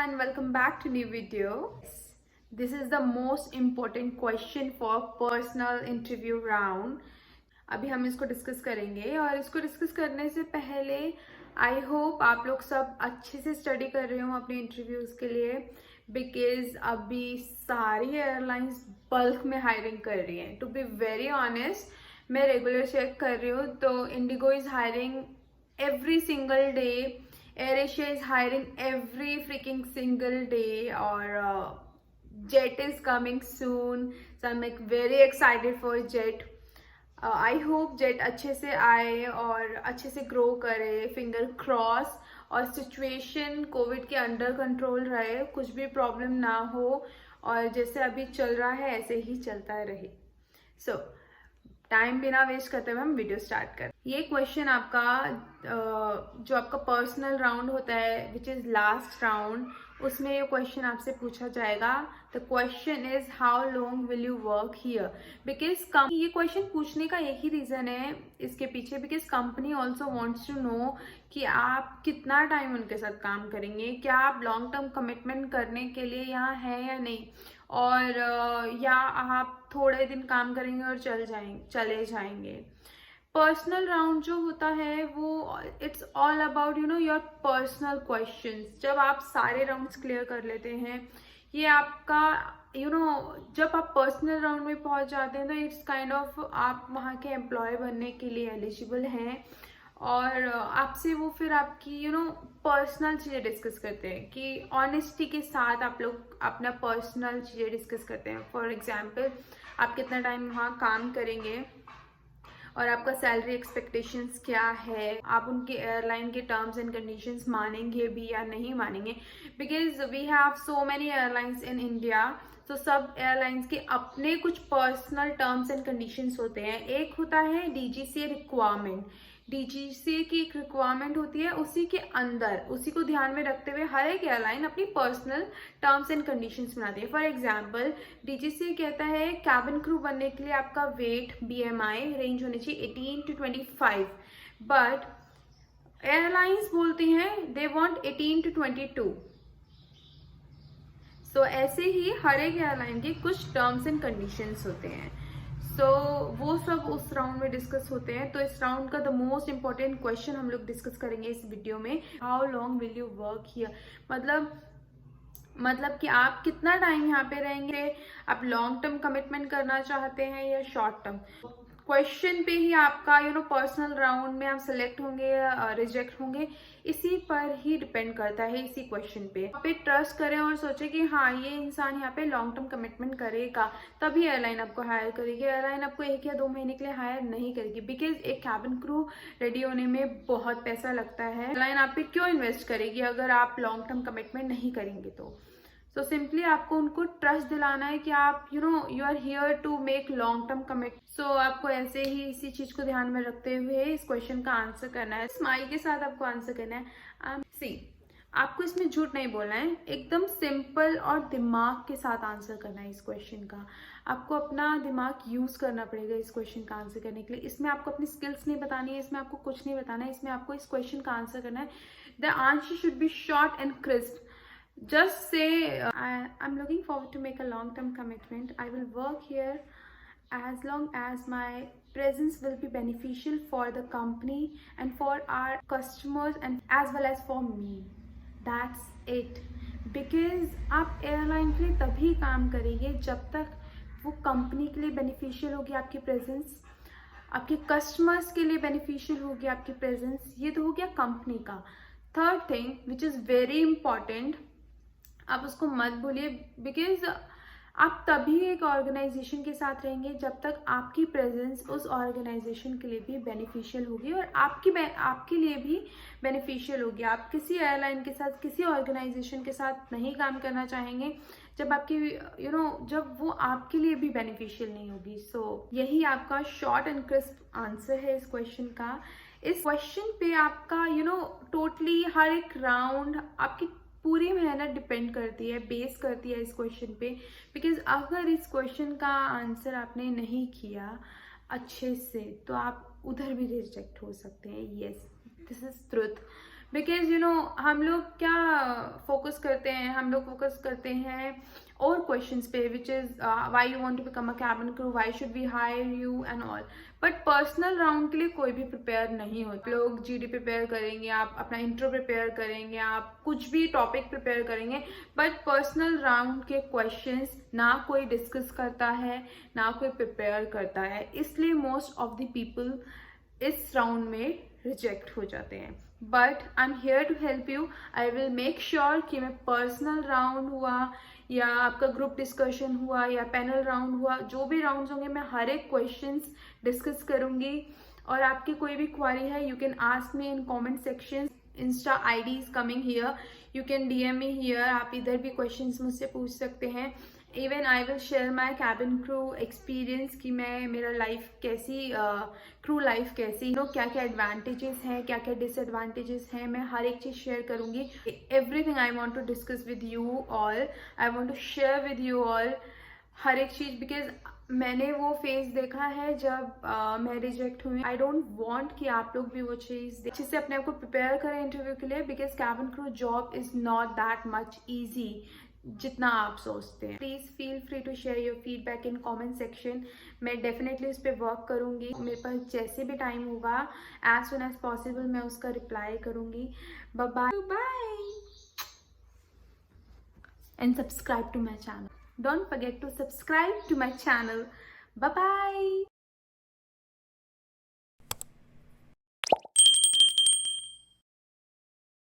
and welcome back to new video. This is the most important question for personal interview round. अभी हम इसको discuss करेंगे और इसको डिस्कस करने से पहले आई होप आप लोग सब अच्छे से स्टडी कर रहे हो अपने इंटरव्यूज के लिए, बिकॉज अभी सारी एयरलाइंस बल्क में हायरिंग कर रही हैं. टू बी वेरी ऑनेस्ट, मैं रेगुलर चेक कर रही हूँ तो Indigo is hiring every single day. AirAsia is hiring every freaking single day, or Jet is coming soon, so I'm like very excited for Jet. I hope Jet अच्छे से आए और अच्छे से ग्रो करे, फिंगर क्रॉस, और situation Covid के under control रहे, कुछ भी प्रॉब्लम ना हो और जैसे अभी चल रहा है ऐसे ही चलता रहे. सो टाइम बिना वेस्ट करते हुए हम वीडियो स्टार्ट करें. ये क्वेश्चन आपका जो आपका पर्सनल राउंड होता है विच इज लास्ट राउंड, उसमें ये क्वेश्चन आपसे पूछा जाएगा. The question is how long will you work here. Because ये क्वेश्चन पूछने का यही रीजन है इसके पीछे, because company also wants to know कि आप कितना टाइम उनके साथ काम करेंगे, क्या आप लॉन्ग टर्म कमिटमेंट करने के लिए यहाँ है या नहीं, और या आप थोड़े दिन काम करेंगे और चले जाएंगे. पर्सनल राउंड जो होता है वो it's all about your personal questions. जब आप सारे राउंड्स क्लियर कर लेते हैं, ये आपका जब आप पर्सनल राउंड में पहुंच जाते हैं तो इट्स काइंड ऑफ आप वहाँ के एम्प्लॉय बनने के लिए एलिजिबल हैं, और आपसे वो फिर आपकी पर्सनल चीज़ें डिस्कस करते हैं कि ऑनेस्टी के साथ आप लोग अपना पर्सनल चीज़ें डिस्कस करते हैं. फॉर एग्जांपल, आप कितना टाइम वहाँ काम करेंगे और आपका सैलरी एक्सपेक्टेशंस क्या है, आप उनके एयरलाइन के टर्म्स एंड कंडीशंस मानेंगे भी या नहीं मानेंगे. Because we have so many airlines in India, तो सब एयरलाइंस के अपने कुछ पर्सनल टर्म्स एंड कंडीशंस होते हैं. एक होता है डीजीसीए रिक्वायरमेंट. डीजीसीए की एक रिक्वायरमेंट होती है, उसी के अंदर उसी को ध्यान में रखते हुए हर एक एयरलाइन अपनी पर्सनल टर्म्स एंड कंडीशंस बनाती है. फॉर एग्जांपल, डीजीसीए कहता है कैबिन क्रू बनने के लिए आपका वेट BMI रेंज होनी चाहिए 18 to 25, बट एयरलाइंस बोलती हैं दे वांट 18 to 22. सो ऐसे ही हर एक एयरलाइन के कुछ टर्म्स एंड कंडीशंस होते हैं. सो वो सब उस राउंड में डिस्कस होते हैं. तो इस राउंड का द मोस्ट इम्पॉर्टेंट क्वेश्चन हम लोग डिस्कस करेंगे इस वीडियो में, how long will you work here. मतलब कि आप कितना टाइम यहाँ पे रहेंगे, आप लॉन्ग टर्म कमिटमेंट करना चाहते हैं या शॉर्ट टर्म. क्वेश्चन पे ही आपका पर्सनल राउंड में आप सिलेक्ट होंगे या रिजेक्ट होंगे, इसी पर ही डिपेंड करता है. इसी क्वेश्चन पे आप ट्रस्ट करें और सोचें कि हाँ ये इंसान यहाँ पे लॉन्ग टर्म कमिटमेंट करेगा, तभी एयरलाइन आपको हायर करेगी. एयरलाइन आपको 1 या 2 महीने के लिए हायर नहीं करेगी, बिकॉज एक कैबिन क्रू रेडी होने में बहुत पैसा लगता है. एयरलाइन आप पे क्यों इन्वेस्ट करेगी अगर आप लॉन्ग टर्म कमिटमेंट नहीं करेंगे. तो सिंपली आपको उनको ट्रस्ट दिलाना है कि आप you are here to make long term commit. So आपको ऐसे ही इसी चीज को ध्यान में रखते हुए इस क्वेश्चन का आंसर करना है. स्माइल के साथ आपको आंसर करना है. आपको इसमें झूठ नहीं बोलना है, एकदम सिंपल और दिमाग के साथ आंसर करना है इस क्वेश्चन का. आपको अपना दिमाग यूज करना पड़ेगा इस क्वेश्चन का आंसर करने के लिए. इसमें आपको अपनी स्किल्स नहीं बतानी है, इसमें आपको कुछ नहीं बताना है, इसमें आपको इस क्वेश्चन का आंसर करना है. The answer should be short and crisp. Just say, I'm looking forward to make a long-term commitment. I will work here as long as my presence will be beneficial for the company and for our customers and as well as for me. That's it. Because आप airline के लिए तभी काम करेंगे जब तक वो company के लिए बेनिफिशियल होगी आपकी प्रेजेंस, आपके कस्टमर्स के लिए बेनिफिशियल होगी आपकी प्रेजेंस. ये तो हो गया कंपनी का. Third thing which is very important, आप उसको मत भूलिए, बिकॉज आप तभी एक ऑर्गेनाइजेशन के साथ रहेंगे जब तक आपकी प्रेजेंस उस ऑर्गेनाइजेशन के लिए भी बेनिफिशियल होगी और आपके लिए भी बेनिफिशियल होगी. आप किसी एयरलाइन के साथ, किसी ऑर्गेनाइजेशन के साथ नहीं काम करना चाहेंगे जब आपकी जब वो आपके लिए भी बेनिफिशियल नहीं होगी. सो यही आपका शॉर्ट एंड क्रिस्प आंसर है इस क्वेश्चन का. इस क्वेश्चन पे आपका टोटली हर एक राउंड आपकी पूरी मेहनत डिपेंड करती है, बेस करती है इस क्वेश्चन पे. बिकॉज अगर इस क्वेश्चन का आंसर आपने नहीं किया अच्छे से तो आप उधर भी रिजेक्ट हो सकते हैं. Yes, this is truth. Because हम लोग क्या फोकस करते हैं, हम लोग फोकस करते हैं और क्वेश्चंस पे, which is why you want to become a cabin crew, why should we hire you and all. But personal round के लिए कोई भी प्रिपेयर नहीं होता। लोग जीडी प्रिपेयर करेंगे, आप अपना इंट्रो प्रिपेयर करेंगे, आप कुछ भी टॉपिक प्रिपेयर करेंगे, बट पर्सनल राउंड के क्वेश्चंस ना कोई डिस्कस करता है, ना कोई प्रिपेयर करता है। इसलिए मोस्ट ऑफ द पीपल इस राउंड में रिजेक्ट हो जाते हैं। But I am here to help you. I will make sure कि मैं पर्सनल राउंड हुआ या आपका ग्रुप डिस्कशन हुआ या पैनल राउंड हुआ, जो भी राउंड्स होंगे, मैं हर एक क्वेश्चंस डिस्कस करूंगी। और आपकी कोई भी क्वारी है, you can ask me in comment section. Insta ID is coming here, you can DM me here. आप इधर भी क्वेश्चंस मुझसे पूछ सकते हैं। Even I will share my cabin crew experience कि मैं मेरा लाइफ कैसी, क्रू लाइफ कैसी, क्या क्या एडवांटेजेस हैं, क्या क्या डिसएडवांटेजेस हैं, मैं हर एक चीज़ शेयर करूंगी। Everything I want to discuss with you all, I want to share with you all हर एक चीज़। बिकॉज मैंने वो फेज देखा है जब मैं रिजेक्ट हुई। आई डोंट वांट कि आप लोग भी वो चीज़ अच्छे से अपने आप को प्रिपेयर करें इंटरव्यू के लिए, because cabin crew job is not that much easy जितना आप सोचते हैं। Please feel free to share your feedback in comment section. मैं डेफिनेटली उस पर वर्क करूँगी। मेरे पास जैसे भी टाइम होगा, एज सुन एज पॉसिबल मैं उसका रिप्लाई करूँगी। Bye bye and subscribe to my channel. Don't forget to subscribe to my channel. Bye bye.